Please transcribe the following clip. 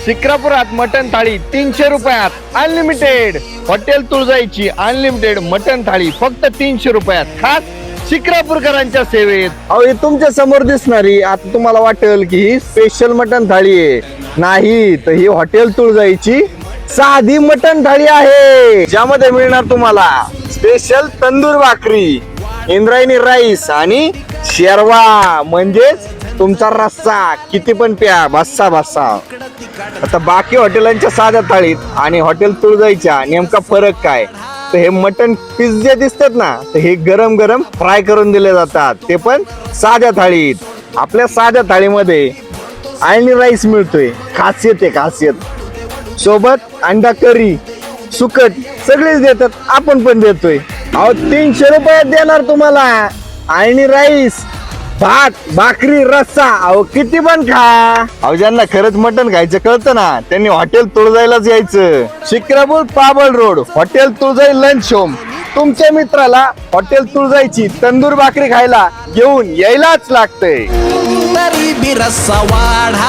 शिक्रापुरात mutton थाळी 300 रुपयात unlimited. Hotel तुळजाईची unlimited mutton थाळी फक्त 300 रुपयात, खास शिक्रापूरकरांच्या सेवेत. अहो हे तुमच्या समोर दिसणारी आता तुम्हाला वाटेल की ही स्पेशल मटन थाळी आहे. नाही, तर ही हॉटेल तुळजाईची साधी मटन थाळी आहे, ज्यामध्ये मिळणार तुम्हाला स्पेशल तंदूर भाकरी, इंद्रायणी राईस आणि शेरवा म्हणजेच तुमचा रस्सा. किती पण प्या, बस्सा बस्सा. आता बाकी हॉटेलांच्या साध्या थाळीत आणि हॉटेल तुळजाईच्या नेमका फरक काय? तर हे मटन पीस जे दिसतात ना, तर हे गरम गरम फ्राय करून दिले जातात, ते पण साध्या थाळीत. आपल्या साध्या थाळीमध्ये आळणी राईस मिळतोय, खासियत आहे खासियत. सोबत अंडा करी, सुकट सगळेच देतात, आपण पण देतोय. अहो 300 रुपयात देणार तुम्हाला आळणी राईस, भात, भाकरी, रस्सा. अहो किती पण खा. अहो ज्यांना खरंच मटण खायचं कळतं ना, त्यांनी हॉटेल तुळजाईलाच यायचं. शिक्रापूर पाबळ रोड, हॉटेल तुळजाई लंच होम. तुमच्या मित्राला हॉटेल तुळजाईची तंदूर भाकरी खायला घेऊन यायलाच लागतंय. तरी बी रस्सा वाढा.